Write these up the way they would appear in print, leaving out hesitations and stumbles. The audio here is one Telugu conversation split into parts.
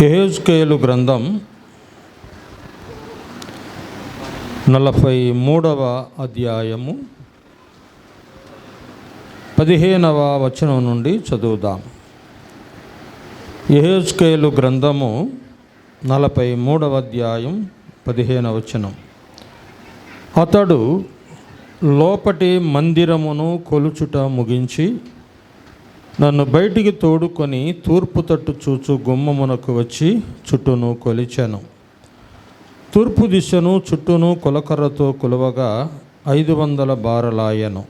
యెహెజ్కేలు గ్రంథం 43వ అధ్యాయము 15వ వచనం నుండి చదువుదాం. యెహెజ్కేలు గ్రంథము 43వ అధ్యాయం 15వ వచనం. అతడు లోపటి మందిరమును కొలుచుట ముగించి నన్ను బయటికి తోడుకొని తూర్పు తట్టు చూచు గుమ్మమునకు వచ్చి చుట్టూను కొలిచాను. తూర్పు దిశను చుట్టూను కొలకర్రతో కొలువగా 500 బారలాయను.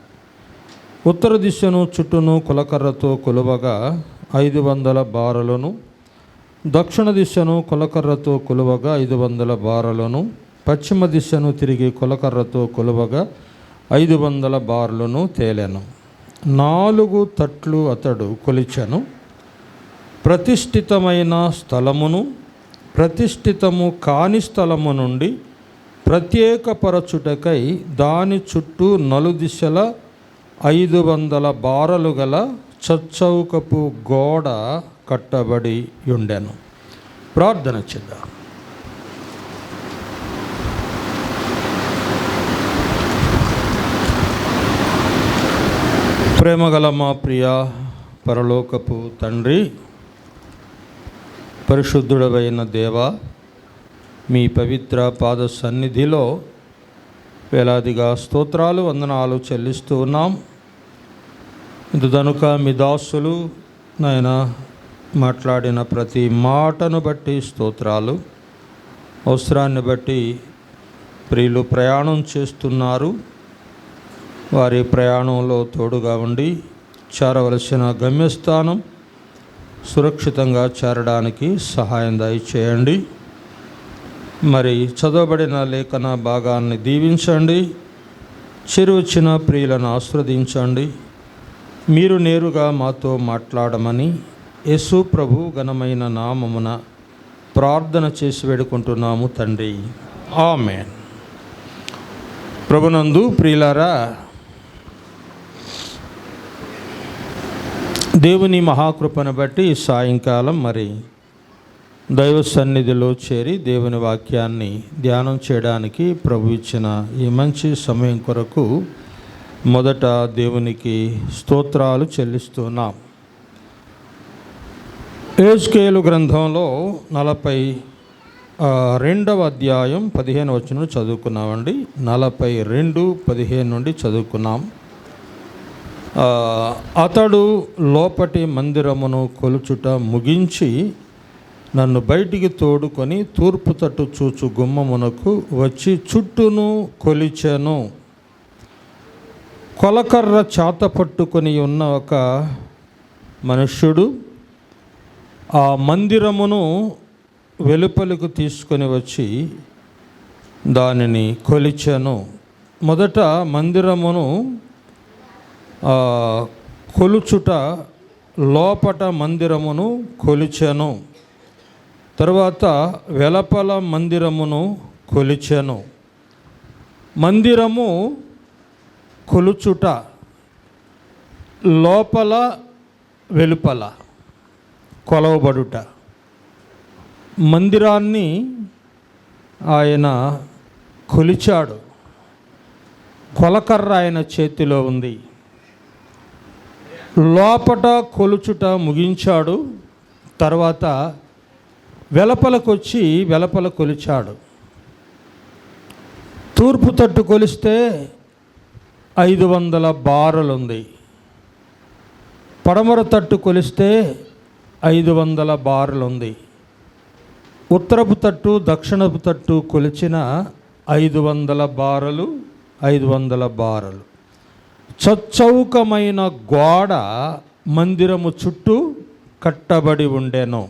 ఉత్తర దిశను చుట్టూను కొలకర్రతో కొలువగా 500 బారలను, దక్షిణ దిశను కొలకర్రతో కొలువగా 500 బారలను, పశ్చిమ దిశను తిరిగి కొలకర్రతో కొలువగా 500 బార్లను తేలెను. 4 తట్లు అతడు కొలిచెను. ప్రతిష్ఠితమైన స్థలమును ప్రతిష్ఠితము కాని స్థలము నుండి ప్రత్యేకపరచుటకై దాని చుట్టూ నలుదిశల 500 బారలు గల చచ్చౌకపు గోడ కట్టబడి ఉండెను. ప్రార్థన చేద్దాం. ప్రేమగల మా ప్రియ పరలోకపు తండ్రి, పరిశుద్ధుడవైన దేవా, మీ పవిత్ర పాద సన్నిధిలో వేలాదిగా స్తోత్రాలు వందనాలు చెల్లిస్తూ ఉన్నాం. ఇందుదనుక మీ దాసులు నాయన మాట్లాడిన ప్రతి మాటను బట్టి స్తోత్రాలు. అవసరాన్ని బట్టి ప్రియులు ప్రయాణం చేస్తున్నారు. వారి ప్రయాణంలో తోడుగా ఉండి చేరవలసిన గమ్యస్థానం సురక్షితంగా చేరడానికి సహాయం దయచేయండి. మరి చదవబడిన లేఖన భాగాన్ని దీవించండి. చేరువచ్చిన ప్రియులను ఆస్వాదించండి. మీరు నేరుగా మాతో మాట్లాడమని యేసు ప్రభు ఘనమైన నామమున ప్రార్థన చేసి వేడుకుంటున్నాము తండ్రి, ఆమేన్. ప్రభునందు ప్రియులారా, దేవుని మహాకృపను బట్టి సాయంకాలం మరి దైవ సన్నిధిలో చేరి దేవుని వాక్యాన్ని ధ్యానం చేయడానికి ప్రభు ఇచ్చిన ఈ మంచి సమయం కొరకు మొదట దేవునికి స్తోత్రాలు చెల్లిస్తున్నాం. యెహెజ్కేలు గ్రంథంలో 42వ అధ్యాయం 15వ వచనం చదువుకున్నామండి. 42:15 నుండి చదువుకున్నాం. అతడు లోపటి మందిరమును కొలుచుట ముగించి నన్ను బయటికి తోడుకొని తూర్పు తట్టు చూచు గుమ్మమునకు వచ్చి చుట్టూను కొలిచెను. కొలకర్ర చాత పట్టుకొని ఉన్న ఒక మనుష్యుడు ఆ మందిరమును వెలుపలకు తీసుకొని వచ్చి దానిని కొలిచెను. మొదట మందిరమును కొలుచుట లోపట మందిరమును కొలిచెను. తరువాత వెలుపల మందిరమును కొలిచెను. మందిరము కొలుచుట లోపల వెలుపల కొలవబడుట. మందిరాన్ని ఆయన కొలిచాడు. కొలకర్ర ఆయన చేతిలో ఉంది. లోపట కొలుచుట ముగించాడు. తర్వాత వెలుపలకొచ్చి వెలుపల కొలిచాడు. తూర్పు తట్టు కొలిస్తే 500 బారలు ఉంది. పడమర తట్టు కొలిస్తే 500 బారలు ఉంది. ఉత్తరపు తట్టు దక్షిణపు తట్టు కొలిచిన 500 బారలు 500 బారలు. చచ్చౌకమైన గోడ మందిరము చుట్టూ కట్టబడి ఉండెను.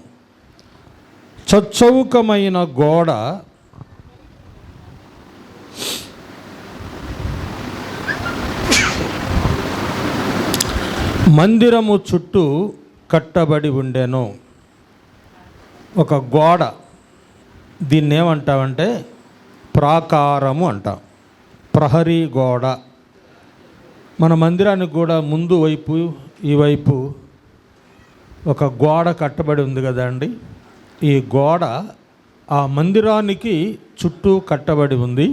చచ్చౌకమైన గోడ మందిరము చుట్టూ కట్టబడి ఉండెను. ఒక గోడ, దీన్ని ఏమంటామంటే ప్రాకారము అంటాం. ప్రహరీ గోడ. మన మందిరానికి కూడా ముందు వైపు ఈ వైపు ఒక గోడ కట్టబడి ఉంది కదండి. ఈ గోడ ఆ మందిరానికి చుట్టూ కట్టబడి ఉంది.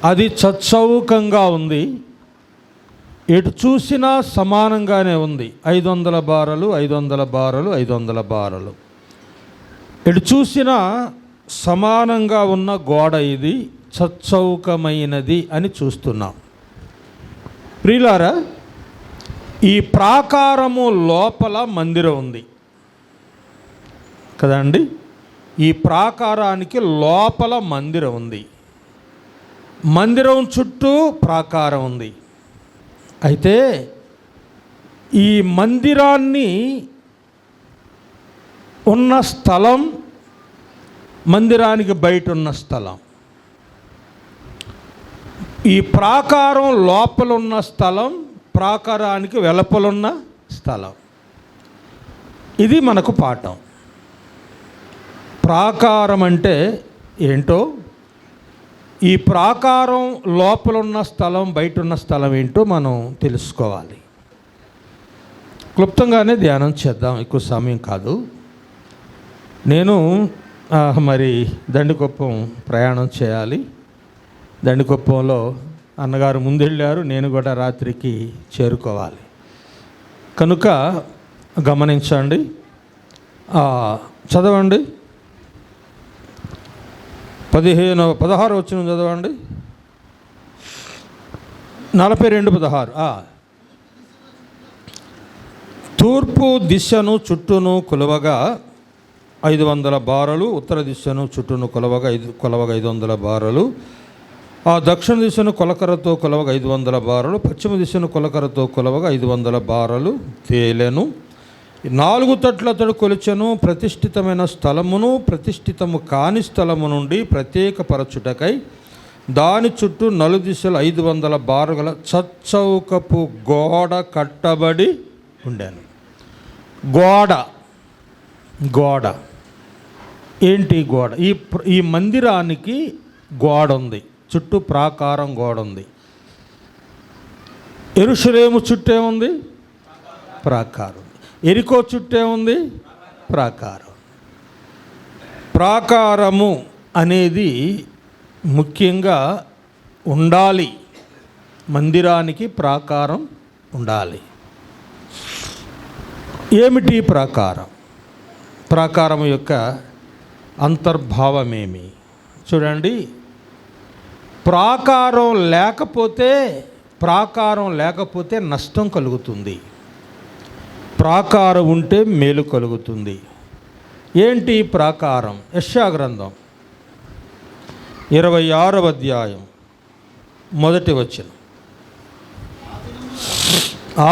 అది చచ్చౌకంగా ఉంది. ఎటు చూసినా సమానంగానే ఉంది. 500 బారలు 500 బారలు 500 బారలు, ఎటు చూసినా సమానంగా ఉన్న గోడ ఇది చచ్చౌకమైనది అని చూస్తున్నాం. ప్రియులారా, ఈ ప్రాకారము లోపల మందిరం ఉంది కదండి. ఈ ప్రాకారానికి లోపల మందిరం ఉంది. మందిరం చుట్టూ ప్రాకారం ఉంది. అయితే ఈ మందిరాన్ని ఉన్న స్థలం, మందిరానికి బయట ఉన్న స్థలం, ఈ ప్రాకారం లోపల ఉన్న స్థలం, ప్రాకారానికి వెలుపలున్న స్థలం. ఇది మనకు పాఠం. ప్రాకారం అంటే ఏంటో, ఈ ప్రాకారం లోపల ఉన్న స్థలం, బయట ఉన్న స్థలం ఏంటో మనం తెలుసుకోవాలి. క్లుప్తంగానే ధ్యానం చేద్దాం, ఎక్కువ సమయం కాదు. నేను మరి దండికొప్పం ప్రయాణం చేయాలి. దండికొప్పంలో అన్నగారు ముందెళ్ళారు, నేను కూడా రాత్రికి చేరుకోవాలి. కనుక గమనించండి, చదవండి. 16 వచనం చదవండి. 42:16. తూర్పు దిశను చుట్టూను కొలవగా 500 బారలు, ఉత్తర దిశను చుట్టూను కొలవగా 500 బారలు, ఆ దక్షిణ దిశను కొలకరతో కొలవగా 500 బారలు, పశ్చిమ దిశను కొలకరతో కొలవగా 500 బారలు తేలెను. 4 తట్ల అతడు కొలిచెను. ప్రతిష్ఠితమైన స్థలమును ప్రతిష్ఠితము కాని స్థలము నుండి ప్రత్యేకపరచుటకై దాని చుట్టూ 4 దిశలు 500 బారుగల చచ్చౌకపు గోడ కట్టబడి ఉండెను. గోడ ఏంటి? గోడ. ఈ మందిరానికి గోడ ఉంది, చుట్టూ ప్రాకారం గోడ ఉంది. యెరూషలేము చుట్టే ఉంది ప్రాకారం. ఎరికో చుట్టే ఉంది ప్రాకారం. ప్రాకారము అనేది ముఖ్యంగా ఉండాలి. మందిరానికి ప్రాకారం ఉండాలి. ఏమిటి ప్రాకారం? ప్రాకారం యొక్క అంతర్భావమేమి చూడండి. ప్రాకారం లేకపోతే నష్టం కలుగుతుంది. ప్రాకారం ఉంటే మేలు కలుగుతుంది. ఏంటి ప్రాకారం? యెషయా గ్రంథం 26వ అధ్యాయం 1వ వచనం.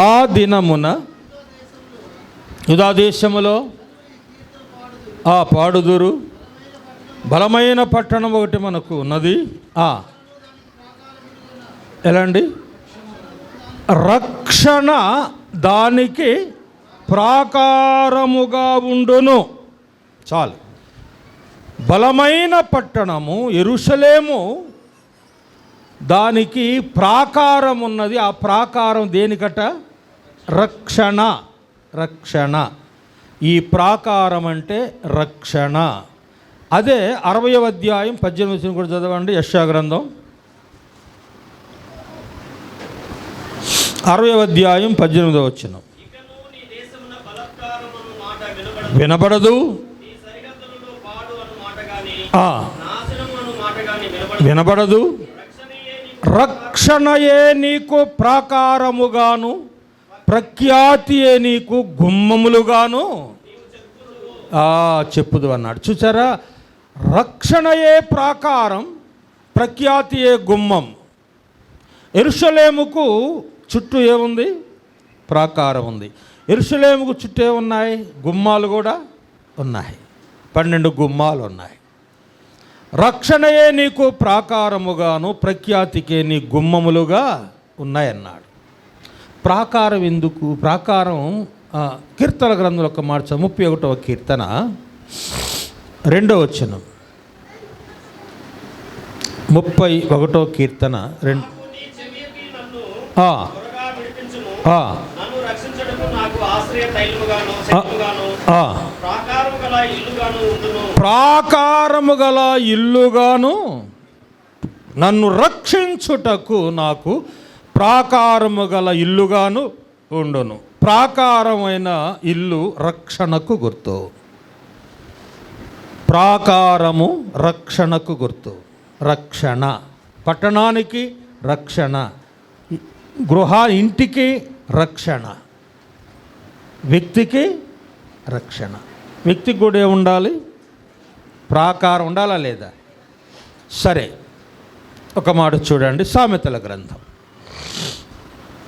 ఆ దినమున యూదా దేశములో పాడుదురు, బలమైన పట్టణం ఒకటి మనకు ఉన్నది. ఎలాంటి రక్షణ దానికి ప్రాకారముగా ఉండును. చాలు. బలమైన పట్టణము యెరూషలేము, దానికి ప్రాకారం ఉన్నది. ఆ ప్రాకారం దేనికట? రక్షణ. ఈ ప్రాకారం అంటే రక్షణ. అదే 60వ అధ్యాయం 18 కూడా చదవండి. యెషయా గ్రంథం 60వ అధ్యాయం 18వ వచనం. వినబడదు, వినబడదు. రక్షణయే నీకు ప్రాకారముగాను, ప్రఖ్యాతియే నీకు గుమ్మములుగాను చెప్పుదు అన్నాడు. చూసారా? రక్షణయే ప్రాకారం, ప్రఖ్యాతియే గుమ్మం. యెరూషలేముకు చుట్టూ ఏముంది? ప్రాకారం ఉంది. యెరూషలేముకు చుట్టూ ఏమున్నాయి? గుమ్మాలు కూడా ఉన్నాయి. 12 గుమ్మాలు ఉన్నాయి. రక్షణయే నీకు ప్రాకారముగాను, ప్రఖ్యాతికే నీ గుమ్మములుగా ఉన్నాయన్నాడు. ప్రాకారం ఎందుకు? ప్రాకారం కీర్తన గ్రంథంలో ఒక మాట, 31వ కీర్తన 2వ వచనం. 31వ కీర్తన 2. ప్రాకారము గల ఇల్లుగాను నన్ను రక్షించుటకు నాకు ప్రాకారము గల ఇల్లుగాను ఉండును. ప్రాకారమైన ఇల్లు రక్షణకు గుర్తు. ప్రాకారము రక్షణకు గుర్తు. రక్షణ, పట్టణానికి రక్షణ, ఇంటికి రక్షణ, వ్యక్తికి రక్షణ. వ్యక్తికి కూడా ఏముండాలి? ప్రాకారం ఉండాలా లేదా? సరే, ఒక మాట చూడండి. సామెతల గ్రంథం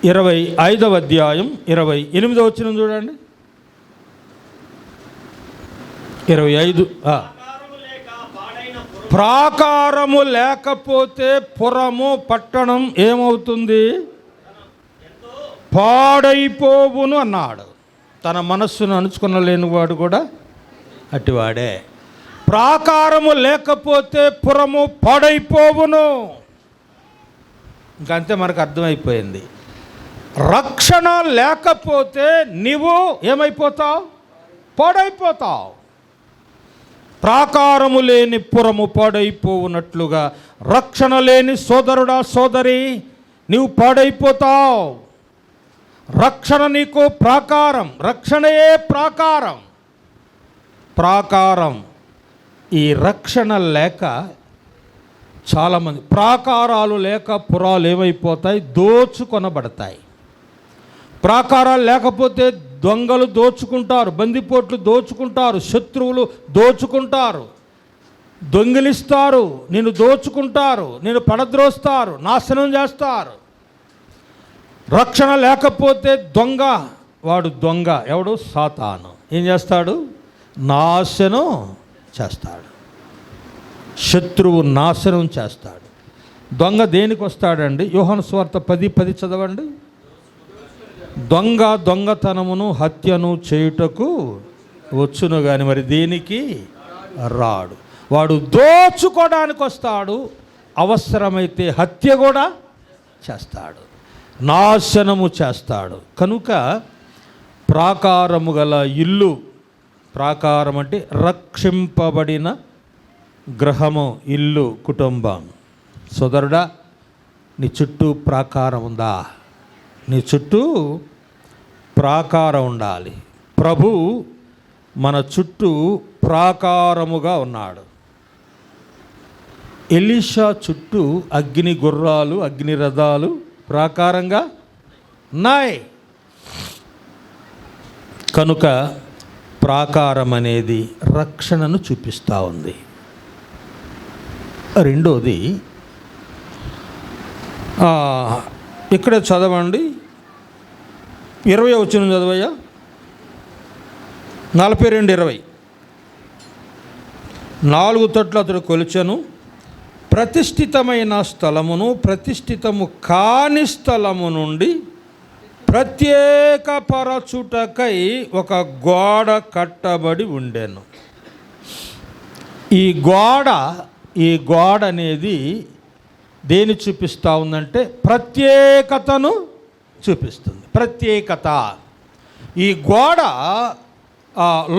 25వ అధ్యాయం 28వ వచనం చూడండి. 25. ప్రాకారము లేకపోతే పురము, పట్టణం ఏమవుతుంది? పాడైపోవును అన్నాడు. తన మనస్సును అణుచుకున్న లేనివాడు కూడా అటివాడే. ప్రాకారము లేకపోతే పురము పాడైపోవును. ఇంకంతే, మనకు అర్థమైపోయింది. రక్షణ లేకపోతే నీవు ఏమైపోతావు? పాడైపోతావు. ప్రాకారము లేని పురము పాడైపోవునట్లుగా రక్షణ లేని సోదరుడా, సోదరి, నీవు పాడైపోతావు. రక్షణ నీకు ప్రాకారం, రక్షణయే ప్రాకారం. ప్రాకారం, ఈ రక్షణ లేక చాలామంది, ప్రాకారాలు లేక పురాలు ఏమైపోతాయి? దోచుకొనబడతాయి. ప్రాకారాలు లేకపోతే దొంగలు దోచుకుంటారు, బందిపోట్లు దోచుకుంటారు, శత్రువులు దోచుకుంటారు, దొంగిలిస్తారు, నిన్ను దోచుకుంటారు, నిన్ను పడద్రోస్తారు, నాశనం చేస్తారు. రక్షణ లేకపోతే వాడు దొంగ ఎవడు? సాతాను. ఏం చేస్తాడు? నాశనం చేస్తాడు. శత్రువు నాశనం చేస్తాడు. దొంగ దేనికి వస్తాడండి? యోహాను సువార్త 10:10 చదవండి. దొంగ దొంగతనమును హత్యను చేయుటకు వచ్చును కానీ మరి దేనికి రాడు. వాడు దోచుకోవడానికి వస్తాడు, అవసరమైతే హత్య కూడా చేస్తాడు, నాశనము చేస్తాడు. కనుక ప్రాకారము గల ఇల్లు, ప్రాకారం అంటే రక్షింపబడిన గృహము, ఇల్లు, కుటుంబం. సోదరుడా, నీ చుట్టూ ప్రాకారం ఉందా? నీ చుట్టూ ప్రాకారం ఉండాలి. ప్రభు మన చుట్టూ ప్రాకారముగా ఉన్నాడు. ఎలీషా చుట్టూ అగ్ని గుర్రాలు, అగ్ని రథాలు ప్రాకారంగా ఉన్నాయి. కనుక ప్రాకారం అనేది రక్షణను చూపిస్తూ ఉంది. రెండోది, ఇక్కడే చదవండి, 20వ వచనం చదవయ్యా. 42:20. 4 తొట్లు అతడు కొలిచెను, ప్రతిష్ఠితమైన స్థలమును ప్రతిష్ఠితము కాని స్థలము నుండి ప్రత్యేకపరచుటకై ఒక గోడ కట్టబడి ఉండెను. ఈ గోడ అనేది దేని చూపిస్తూ ఉందంటే ప్రత్యేకతను చూపిస్తుంది. ప్రత్యేకత. ఈ గోడ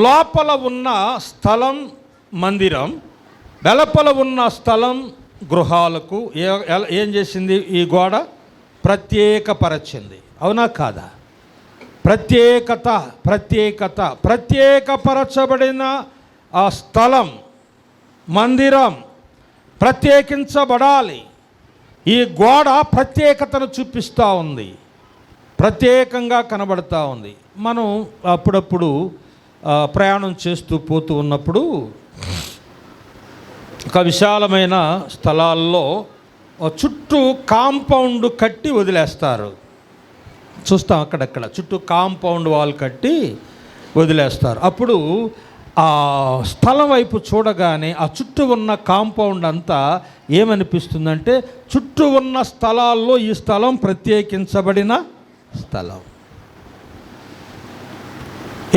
లోపల ఉన్న స్థలం మందిరం, వెలుపల ఉన్న స్థలం గృహాలకు ఏం చేసింది? ఈ గోడ ప్రత్యేకపరచింది. అవునా కాదా? ప్రత్యేకత, ప్రత్యేకత, ప్రత్యేకపరచబడిన ఆ స్థలం, మందిరం ప్రత్యేకించబడాలి. ఈ గోడ ప్రత్యేకతను చూపిస్తూ ఉంది, ప్రత్యేకంగా కనబడుతూ ఉంది. మనం అప్పుడప్పుడు ప్రయాణం చేస్తూ పోతూ ఉన్నప్పుడు ఒక విశాలమైన స్థలాల్లో చుట్టూ కాంపౌండ్ కట్టి వదిలేస్తారు. చూస్తాం అక్కడక్కడ చుట్టూ కాంపౌండ్ వాల్ కట్టి వదిలేస్తారు. అప్పుడు ఆ స్థలం వైపు చూడగానే ఆ చుట్టూ ఉన్న కాంపౌండ్ అంతా ఏమనిపిస్తుందంటే చుట్టూ ఉన్న స్థలాల్లో ఈ స్థలం ప్రత్యేకించబడిన స్థలం.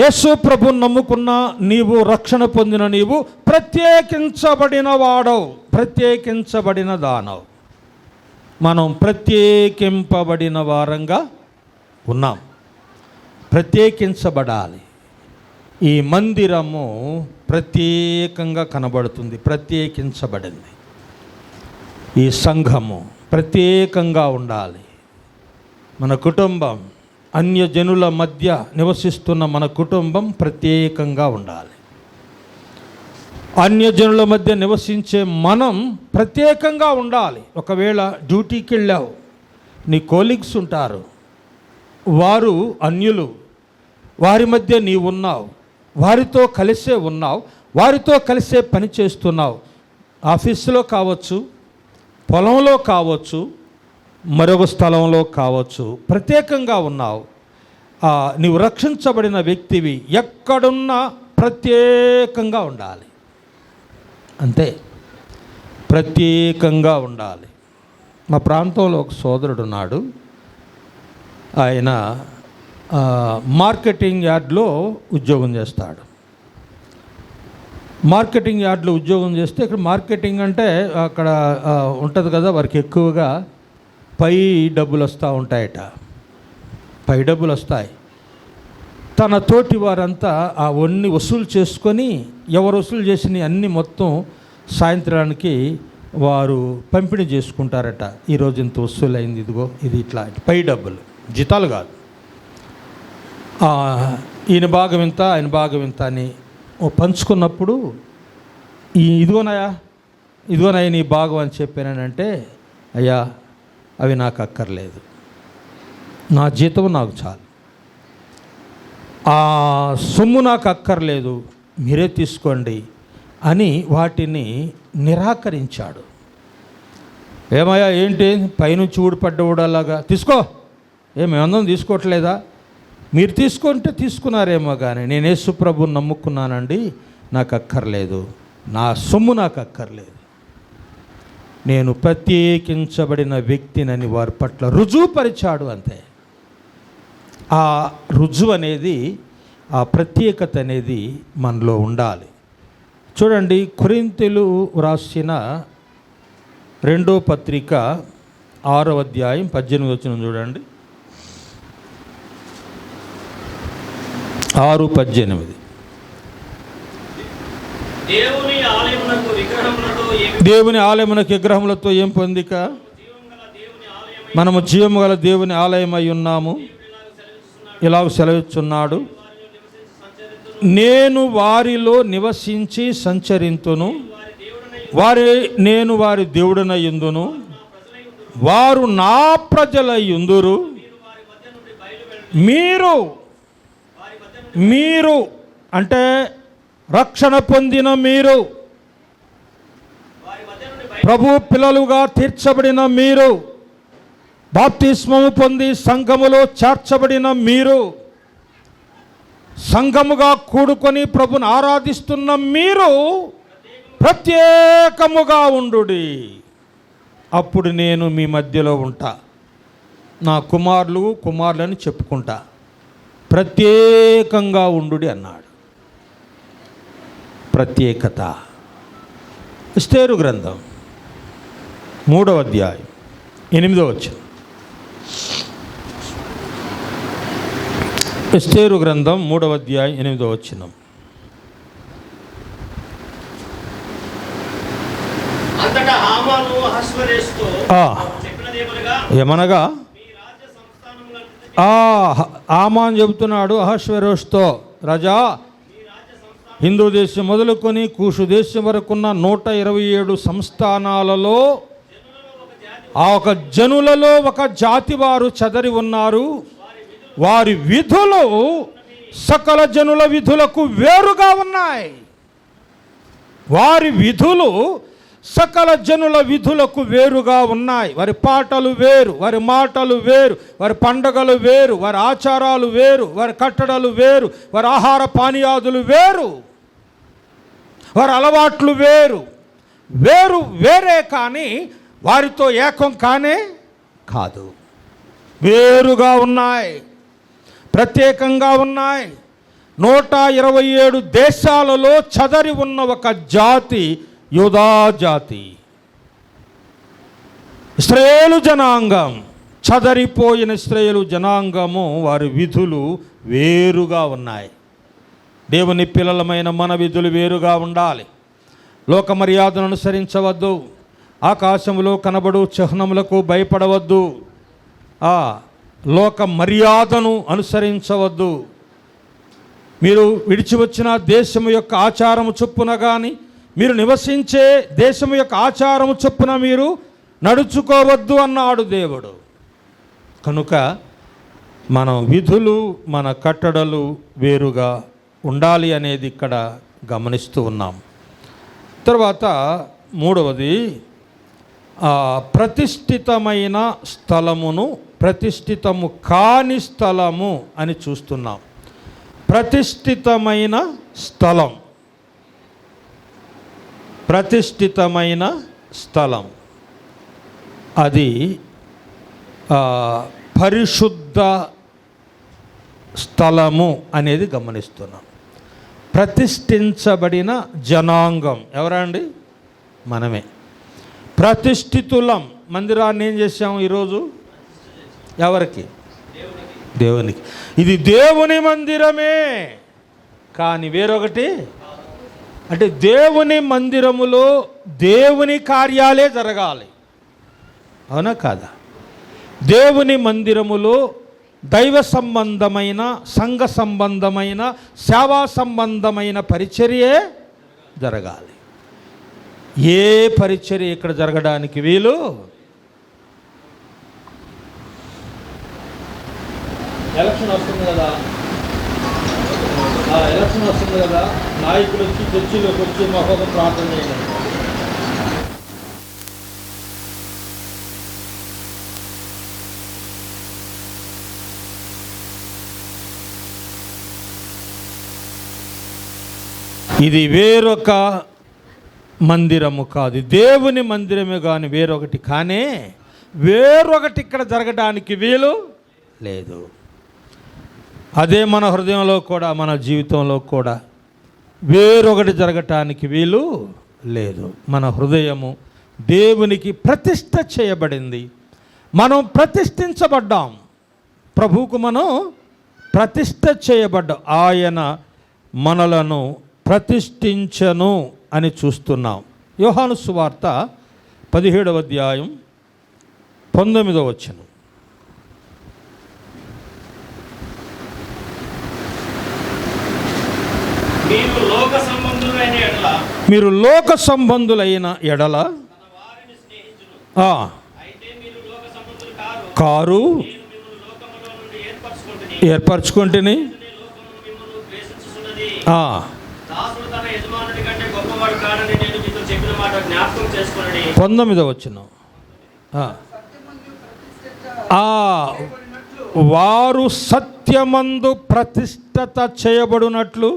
యేసు ప్రభువును నమ్ముకున్న నీవు, రక్షణ పొందిన నీవు ప్రత్యేకించబడిన వాడవు, ప్రత్యేకించబడిన దానవు. మనం ప్రత్యేకింపబడిన వారంగా ఉన్నాం. ప్రత్యేకించబడాలి. ఈ మందిరము ప్రత్యేకంగా కనబడుతుంది, ప్రత్యేకించబడింది. ఈ సంఘము ప్రత్యేకంగా ఉండాలి. మన కుటుంబం, అన్యజనుల మధ్య నివసిస్తున్న మన కుటుంబం ప్రత్యేకంగా ఉండాలి. అన్యజనుల మధ్య నివసించే మనం ప్రత్యేకంగా ఉండాలి. ఒకవేళ డ్యూటీకి వెళ్ళావు, నీ కోలీగ్స్ ఉంటారు, వారు అన్యులు, వారి మధ్య నీవు ఉన్నావు, వారితో కలిసే ఉన్నావు, వారితో కలిసే పని చేస్తున్నావు. ఆఫీసులో కావచ్చు, పొలంలో కావచ్చు, మరొక స్థలంలో కావచ్చు, ప్రత్యేకంగా ఉన్నావు. నీవు రక్షించబడిన వ్యక్తివి. ఎక్కడున్నా ప్రత్యేకంగా ఉండాలి. అంతే, ప్రత్యేకంగా ఉండాలి. మా ప్రాంతంలో ఒక సోదరుడు ఉన్నాడు. ఆయన మార్కెటింగ్ యార్డ్లో ఉద్యోగం చేస్తాడు. మార్కెటింగ్ యార్డ్లో ఉద్యోగం చేస్తే, ఇక్కడ మార్కెటింగ్ అంటే అక్కడ ఉంటుంది కదా, వారికి ఎక్కువగా పై డబ్బులు వస్తూ ఉంటాయట. పై డబ్బులు వస్తాయి. తన తోటి వారంతా అవన్నీ వసూలు చేసుకొని, ఎవరు వసూలు చేసిన అన్నీ మొత్తం సాయంత్రానికి వారు పంపిణీ చేసుకుంటారట. ఈరోజు ఇంత వసూలు అయింది, ఇదిగో ఇది, ఇట్లా పై డబ్బులు, జీతాలు కాదు. ఈయన భాగం ఇంత, ఆయన భాగం ఇంత అని పంచుకున్నప్పుడు, ఇదిగోనయ్యా నీ భాగం అని చెప్పానంటే, అయ్యా అవి నాకు అక్కర్లేదు, నా జీతం నాకు చాలు, ఆ సొమ్ము నాకు అక్కర్లేదు, మీరే తీసుకోండి అని వాటిని నిరాకరించాడు. ఏమయ్యా ఏంటి పైనుంచి ఊడిపడ్డలాగా తీసుకో, మేమందరం తీసుకోవట్లేదా? మీరు తీసుకుంటే తీసుకున్నారేమో, కానీ నేను యేసు ప్రభువుని నమ్ముకున్నానండి, నాకు అక్కర్లేదు, నా సొమ్ము నాకు అక్కర్లేదు, నేను ప్రత్యేకించబడిన వ్యక్తినని వారి పట్ల రుజువుపరిచాడు. అంతే. ఆ రుజువు అనేది, ఆ ప్రత్యేకత అనేది మనలో ఉండాలి. చూడండి, కొరింథీయులు రాసిన 2వ పత్రిక 6వ అధ్యాయం 18వ వచనం చూడండి. 6:18. దేవుని ఆలయమునకు విగ్రహములతో ఏం పొందిక? మనము జీవము గల దేవుని ఆలయమై ఉన్నాము. ఇలాగ సెలవిస్తున్నాడు, నేను వారిలో నివసించి సంచరింతును, నేను వారి దేవుడనయ్యుందును, వారు నా ప్రజలయ్యుందురు. మీరు అంటే రక్షణ పొందిన మీరు, ప్రభు పిల్లలుగా తీర్చబడిన మీరు, బాప్తిస్మము పొంది సంఘములో చేర్చబడిన మీరు, సంఘముగా కూడుకొని ప్రభుని ఆరాధిస్తున్న మీరు ప్రత్యేకముగా ఉండుడి. అప్పుడు నేను మీ మధ్యలో ఉంటా, నా కుమారులని చెప్పుకుంటా. ప్రత్యేకంగా ఉండుడి అన్నాడు. ప్రత్యేకత. ఎస్తేరు గ్రంథం 3వ అధ్యాయం 8వ వచనం. ఎస్తేరు గ్రంథం 3వ అధ్యాయం 8వ వచనం. ఏమనగా ఆమాన్ చెబుతున్నాడు అహష్వేరోష్తో, రాజా, హిందూ దేశం మొదలుకొని కూషు దేశం వరకున్న 127 సంస్థానాలలో ఒక జనులలో ఒక జాతి వారు చెదరి ఉన్నారు. వారి విధులు సకల జనుల విధులకు వేరుగా ఉన్నాయి. వారి విధులు సకల జనుల విధులకు వేరుగా ఉన్నాయి. వారి పాటలు వేరు, వారి మాటలు వేరు, వారి పండగలు వేరు, వారి ఆచారాలు వేరు, వారి కట్టడలు వేరు, వారి ఆహార పానీయాదులు వేరు, వారి అలవాట్లు వేరే కానీ వారితో ఏకం కానే కాదు. వేరుగా ఉన్నాయి, ప్రత్యేకంగా ఉన్నాయి. 127 దేశాలలో చదరి ఉన్న ఒక జాతి యూదా జాతి, ఇశ్రాయేలు జనాంగం. చదరిపోయిన ఇశ్రాయేలు జనాంగము వారి విధులు వేరుగా ఉన్నాయి. దేవుని పిల్లలమైన మన విధులు వేరుగా ఉండాలి. లోక మర్యాదను అనుసరించవద్దు. ఆకాశంలో కనబడు చిహ్నములకు భయపడవద్దు. లోక మర్యాదను అనుసరించవద్దు. మీరు విడిచి వచ్చిన దేశము యొక్క ఆచారము చొప్పున కానీ, మీరు నివసించే దేశము యొక్క ఆచారము చొప్పున మీరు నడుచుకోవద్దు అన్నాడు దేవుడు. కనుక మన విధులు, మన కట్టడలు వేరుగా ఉండాలి అనేది ఇక్కడ గమనిస్తూ ఉన్నాం. తర్వాత మూడవది, ప్రతిష్ఠితమైన స్థలమును ప్రతిష్ఠితము కాని స్థలము అని చూస్తున్నాం. ప్రతిష్ఠితమైన స్థలం, ప్రతిష్ఠితమైన స్థలం అది పరిశుద్ధ స్థలము అనేది గమనిస్తున్నాం. ప్రతిష్ఠించబడిన జనాంగం ఎవరండి? మనమే. ప్రతిష్ఠితులం. మందిరాన్ని ఏం చేశాం ఈరోజు? ఎవరికి? దేవునికి. ఇది దేవుని మందిరమే, కానీ వేరొకటి అంటే దేవుని మందిరములో దేవుని కార్యాలే జరగాలి. అవునా కాదా? దేవుని మందిరములో దైవ సంబంధమైన, సంఘ సంబంధమైన, సేవా సంబంధమైన పరిచర్యే జరగాలి. ఏ పరిచర్య ఇక్కడ జరగడానికి వీలు? ఎలక్షన్ వస్తుంది కదా, ఎలక్షన్ వస్తుంది కదా, నాయకులు వచ్చి చర్చిలోకి వచ్చి మా కోసం ప్రార్థన చేయండి. ఇది వేరొక మందిరము కాదు, దేవుని మందిరమే కానీ వేరొకటి కానే వేరొకటి ఇక్కడ జరగడానికి వీలు లేదు. అదే మన హృదయంలో కూడా, మన జీవితంలో కూడా వేరొకటి జరగటానికి వీలు లేదు. మన హృదయము దేవునికి ప్రతిష్ఠ చేయబడింది. మనం ప్రతిష్ఠించబడ్డాం. ప్రభువుకు మనం ప్రతిష్ఠ చేయబడ్డాం. ఆయన మనలను ప్రతిష్ఠించను అని చూస్తున్నాం. యోహాను సువార్త 17వ అధ్యాయం 19వ వచనం. మీరు లోక సంబంధులైన ఎడల కారు ఏర్పరచుకుంటుని. 19వ వచనం. వారు సత్యమందు ప్రతిష్ఠత చేయబడినట్లు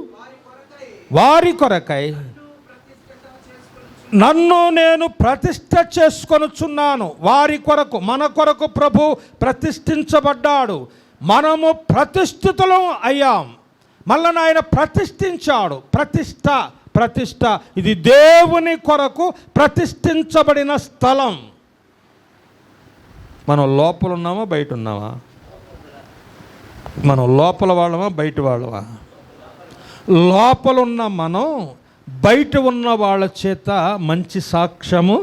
వారి కొరకై నన్ను నేను ప్రతిష్ఠ చేసుకొనుచున్నాను. వారి కొరకు, మన కొరకు ప్రభు ప్రతిష్ఠించబడ్డాడు. మనము ప్రతిష్ఠితులం అయ్యాం. మళ్ళీ ఆయన ప్రతిష్ఠించాడు. ప్రతిష్ఠ ఇది దేవుని కొరకు ప్రతిష్ఠించబడిన స్థలం. మనం లోపల ఉన్నామా, బయట ఉన్నామా? మనం లోపల వాళ్ళమా, బయట వాళ్ళమా? లోపలున్న మనం బయట ఉన్న వాళ్ళ చేత మంచి సాక్ష్యము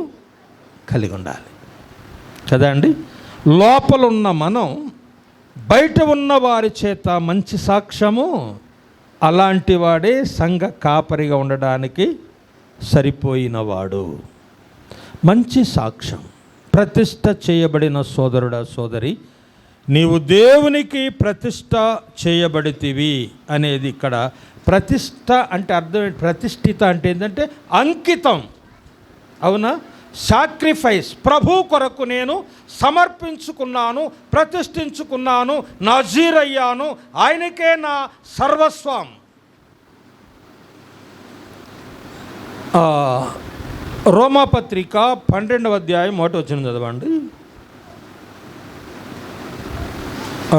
కలిగి ఉండాలి కదా అండి. లోపలున్న మనం బయట ఉన్న వారి చేత మంచి సాక్ష్యము, అలాంటి వాడే సంఘ కాపరిగా ఉండడానికి సరిపోయినవాడు. మంచి సాక్ష్యం. ప్రతిష్ఠ చేయబడిన సోదరుడా, సోదరి, నీవు దేవునికి ప్రతిష్ఠ చేయబడితివి అనేది ఇక్కడ. ప్రతిష్ఠ అంటే అర్థం ఏంటి? ప్రతిష్ఠిత అంటే ఏంటంటే అంకితం. అవునా? సాక్రిఫైస్. ప్రభు కొరకు నేను సమర్పించుకున్నాను, ప్రతిష్ఠించుకున్నాను, నజీరయ్యాను, ఆయనకే నా సర్వస్వం. రోమాపత్రిక 12వ అధ్యాయం 1వ వచనం చదవండి.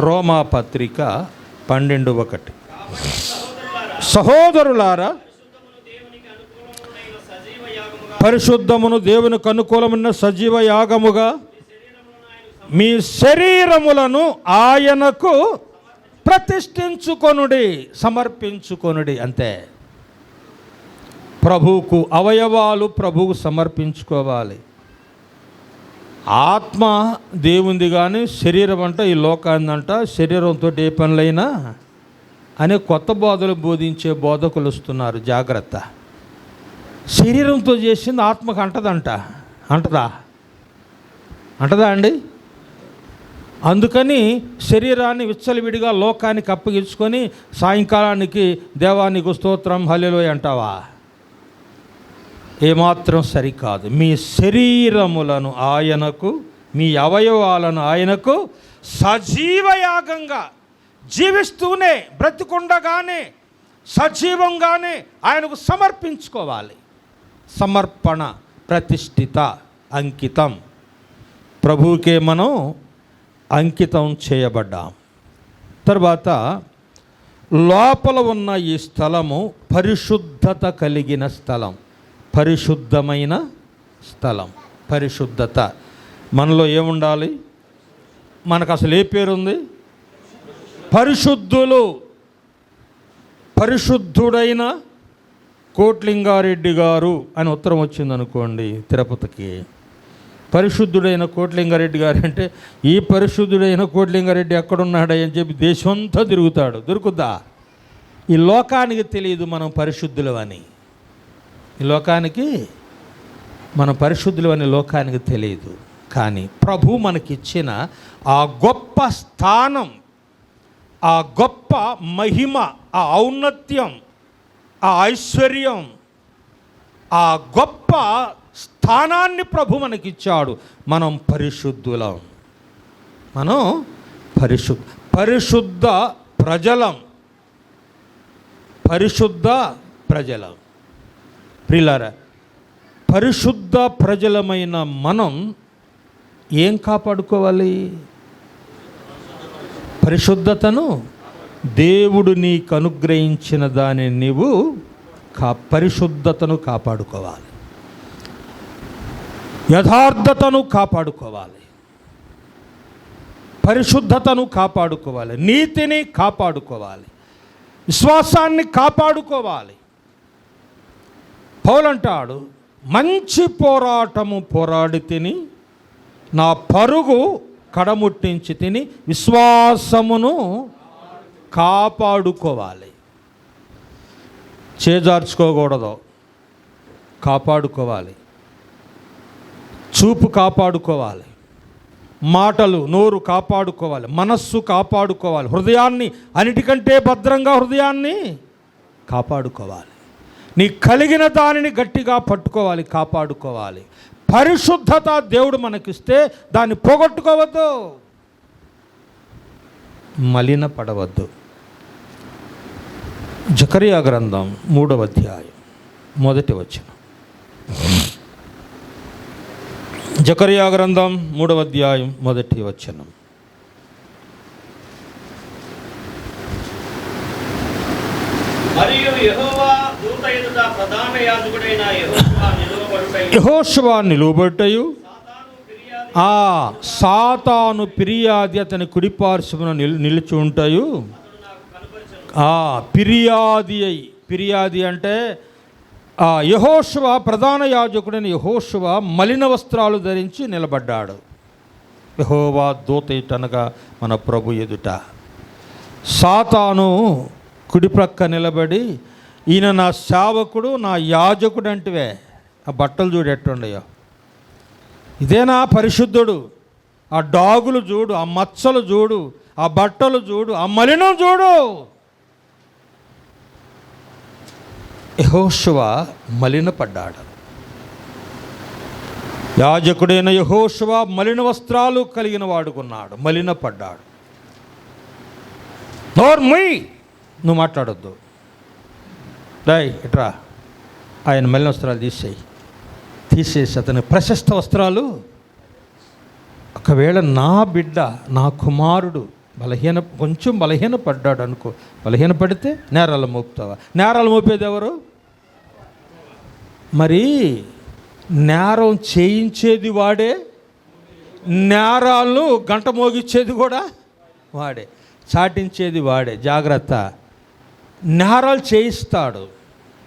రోమాపత్రిక 12:1. సహోదరులారా, పరిశుద్ధమును దేవునికి అనుకూలమైన సజీవ యాగముగా మీ శరీరములను ఆయనకు ప్రతిష్ఠించుకొనుడి, సమర్పించుకొనుడి. అంతే. ప్రభువుకు అవయవాలు ప్రభువుకు సమర్పించుకోవాలి. ఆత్మ దేవుంది కానీ శరీరం అంట ఈ లోకాందంట, శరీరంతో ఏ పనులైనా అనే కొత్త బోధలు బోధించే బోధకులు వస్తున్నారు. జాగ్రత్త. శరీరంతో చేసింది ఆత్మకు అంటదంట. అంటదా అండి? అందుకని శరీరాన్ని విచ్చలవిడిగా లోకానికి అప్పగించుకొని సాయంకాలానికి దేవానికి స్తోత్రం హల్లెలూయా అంటావా? ఏమాత్రం సరికాదు. మీ శరీరములను ఆయనకు, మీ అవయవాలను ఆయనకు సజీవయాగంగా, జీవిస్తూనే బ్రతికుండగానే సజీవంగానే ఆయనకు సమర్పించుకోవాలి. సమర్పణ, ప్రతిష్ఠిత, అంకితం. ప్రభువుకే మనం అంకితం చేయబడ్డాం. తర్వాత లోపల ఉన్న ఈ స్థలము పరిశుద్ధత కలిగిన స్థలం, పరిశుద్ధమైన స్థలం. పరిశుద్ధత మనలో ఏముండాలి? మనకు అసలు ఏ పేరుంది? పరిశుద్ధులు. పరిశుద్ధుడైన కోట్లింగారెడ్డి గారు అని ఉత్తరం వచ్చిందనుకోండి తిరుపతికి. పరిశుద్ధుడైన కోట్లింగారెడ్డి గారు అంటే ఈ పరిశుద్ధుడైన కోట్లింగారెడ్డి ఎక్కడున్నాడని చెప్పి దేశమంతా తిరుగుతాడు. దొరుకుద్దా? ఈ లోకానికి తెలియదు మనం పరిశుద్ధులు అని. ఈ లోకానికి మనం పరిశుద్ధులు అని లోకానికి తెలియదు. కానీ ప్రభు మనకిచ్చిన ఆ గొప్ప స్థానం, ఆ గొప్ప మహిమ, ఆ ఔన్నత్యం, ఆ ఐశ్వర్యం, ఆ గొప్ప స్థానాన్ని ప్రభు మనకిచ్చాడు. మనం పరిశుద్ధులం. మనం పరిశుద్ధ ప్రజలం. పరిశుద్ధ ప్రజలం. ప్రియులారా, పరిశుద్ధ ప్రజలమైన మనం ఏం కాపాడుకోవాలి? పరిశుద్ధతను, దేవుడు నీకు అనుగ్రహించిన దానిని నీవు పరిశుద్ధతను కాపాడుకోవాలి. యథార్థతను కాపాడుకోవాలి. పరిశుద్ధతను కాపాడుకోవాలి. నీతిని కాపాడుకోవాలి. విశ్వాసాన్ని కాపాడుకోవాలి. పౌలంటాడు, మంచి పోరాటము పోరాడి తిని, నా పరుగు కడముట్టించి తిని, విశ్వాసమును కాపాడుకోవాలి. చేజార్చుకోకూడదు, కాపాడుకోవాలి. చూపు కాపాడుకోవాలి. మాటలు, నోరు కాపాడుకోవాలి. మనస్సు కాపాడుకోవాలి. హృదయాన్ని, అన్నిటికంటే భద్రంగా హృదయాన్ని కాపాడుకోవాలి. నీ కలిగిన దానిని గట్టిగా పట్టుకోవాలి, కాపాడుకోవాలి. పరిశుద్ధత దేవుడు మనకిస్తే దాన్ని పోగొట్టుకోవద్దు, మలిన పడవద్దు. జకరియా గ్రంథం 3వ అధ్యాయం 1వ వచనం. జకరియా గ్రంథం 3వ అధ్యాయం 1వ వచనం. మరియు యెహోవా దూత ఎదుట ప్రధాన యాజకుడైన యెహోషువ నిలువబెట్టయు, సాతాను ఫిర్యాది అతని కుడిపార్శ్వమున నిలిచి ఉంటాయు. ఫిర్యాది అంటే యెహోషువ, ప్రధాన యాజకుడైన యెహోషువ మలిన వస్త్రాలు ధరించి నిలబడ్డాడు. యెహోవా దూత అనగా మన ప్రభు ఎదుట. సాతాను కుడి ప్రక్క నిలబడి, ఈయన నా సేవకుడు, నా యాజకుడు అంటివే. ఆ బట్టలు చూడు ఎట్టుండయో. ఇదేనా పరిశుద్ధుడు? ఆ డాగులు చూడు, ఆ మచ్చలు చూడు, ఆ బట్టలు చూడు, ఆ మలినం చూడు. యెహోషువ మలినపడ్డాడు. యాజకుడైన యెహోషువ మలిన వస్త్రాలు కలిగిన వాడుకున్నాడు, మలినపడ్డాడు. నోర్ముయ్, నువ్వు మాట్లాడొద్దు. రాయ్ ఇట్రా, ఆయన మలిన వస్త్రాలు తీసేసి అతని ప్రశస్త వస్త్రాలు. ఒకవేళ నా బిడ్డ, నా కుమారుడు కొంచెం బలహీనపడ్డాడు అనుకో, బలహీనపడితే నేరాలు మోపుతావా? నేరాలు మోపేది ఎవరు? మరి నేరం చేయించేది వాడే, నేరాలను గంట మోగించేది కూడా వాడే. చాటించేది వాడే, జాగ్రత్త. నేరాలు చేయిస్తాడు.